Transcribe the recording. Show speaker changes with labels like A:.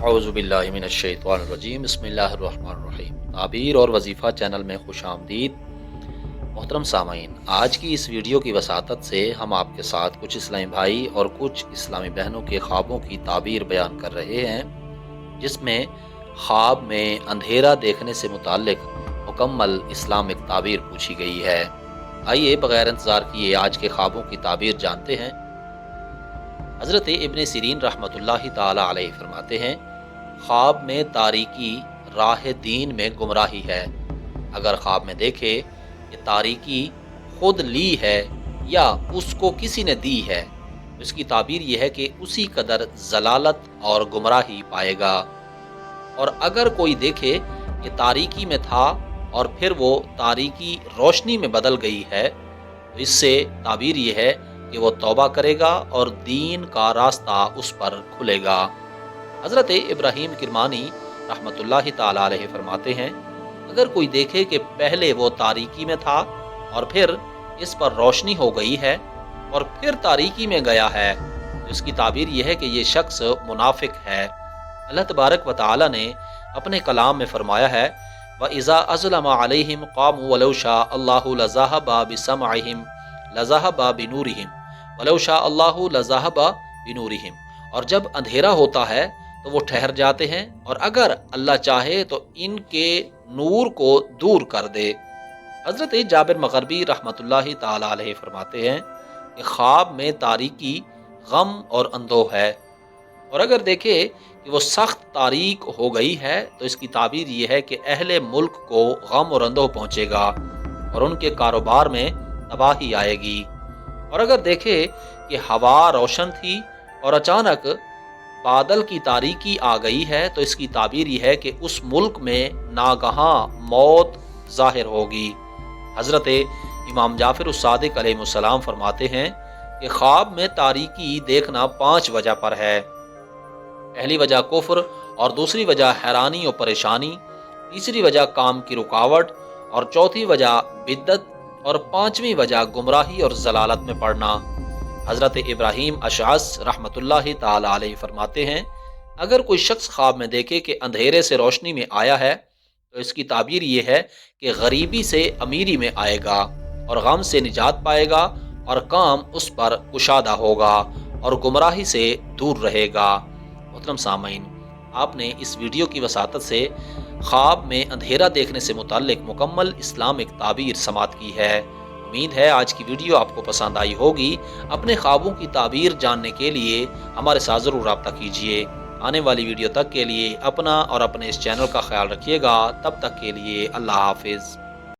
A: अऊज़ु बिल्लाहि मिनश्शैतानिर्रजीम बिस्मिल्लाहिर्रहमानिर्रहीम। ताबीर और वजीफ़ा चैनल में खुश आमदीद। मोहतरम सामाईन, आज की इस वीडियो की वसातत से हम आपके साथ कुछ इस्लामी भाई और कुछ इस्लामी बहनों के ख्वाबों की ताबीर बयान कर रहे हैं, जिसमें ख्वाब में अंधेरा देखने से मुताल्लिक मुकम्मल इस्लामिक ताबीर पूछी गई है। आइए बग़ैर इंतज़ार किए आज के ख्वाबों की ताबीर जानते हैं। हज़रत इब्न सिरीन रहमतुल्लाहि ताला अलैहि फरमाते हैं, ख्वाब में तारीकी राह दीन में गुमराही है। अगर ख्वाब में देखे कि तारीकी खुद ली है या उसको किसी ने दी है, तो इसकी ताबीर यह है कि उसी कदर जलालत और गुमराही पाएगा। और अगर कोई देखे कि तारीकी में था और फिर वो तारीकी रोशनी में बदल गई है, तो इससे ताबीर यह है कि वो तौबा करेगा और दीन का रास्ता उस पर खुलेगा। हज़रत इब्राहीम किरमानी रहमतुल्लाहि ताला अलैहि फरमाते हैं, अगर कोई देखे कि पहले वो तारीकी में था और फिर इस पर रोशनी हो गई है और फिर तारीकी में गया है, तो इसकी ताबीर यह है कि ये शख्स मुनाफिक है। अल्लाह तबारक व तआला ने अपने कलाम में फरमाया है, व इज़ा अज़लमा अलैहिम क़ामू वलौ शा अल्लाहु लज़हबा बिसमअहिम लज़हबा बिनूरिहिम वलौ शा अल्लाहु लज़हबा बिनूरिहिम। और जब अंधेरा होता है तो वो ठहर जाते हैं, और अगर अल्लाह चाहे तो इनके नूर को दूर कर दे। हज़रत जाबिर मग़रबी रहमतुल्लाहि ताला अलैहि फरमाते हैं कि ख्वाब में तारीकी गम और अंदोह है, और अगर देखे कि वो सख्त तारीक हो गई है, तो इसकी ताबीर ये है कि अहले मुल्क को गम और अंदोह पहुँचेगा और उनके कारोबार में तबाही आएगी। और अगर देखे कि हवा रोशन थी और अचानक बादल की तारीकी आ गई है, तो इसकी ताबीर यह है कि उस मुल्क में नागहां मौत ज़ाहिर होगी। हज़रत इमाम जाफ़िर उस-सादिक़ अलैहिस्सलाम फरमाते हैं कि ख्वाब में तारीकी देखना 5 वजह पर है। पहली वजह कुफ्र, और दूसरी वजह हैरानी और परेशानी, तीसरी वजह काम की रुकावट, और चौथी वजह बिद्दत, और 5वीं वजह गुमराही और जलालत में पड़ना। हज़रत इब्राहीम अशअस रहमतुल्लाहि ताला अलैहि फरमाते हैं, अगर कोई शख्स ख्वाब में देखे कि अंधेरे से रोशनी में आया है, तो इसकी ताबीर ये है कि गरीबी से अमीरी में आएगा और गम से निजात पाएगा और काम उस पर कुशादा होगा और गुमराही से दूर रहेगा। मोहतरम सामाईन, आपने इस वीडियो की वसातत से ख्वाब में अंधेरा देखने से मुताल्लिक मुकम्मल इस्लामिक ताबीर समात की है। उम्मीद है आज की वीडियो आपको पसंद आई होगी। अपने ख्वाबों की ताबीर जानने के लिए हमारे साथ ज़रूर रब्ता कीजिए। आने वाली वीडियो तक के लिए अपना और अपने इस चैनल का ख्याल रखिएगा। तब तक के लिए अल्लाह हाफिज़।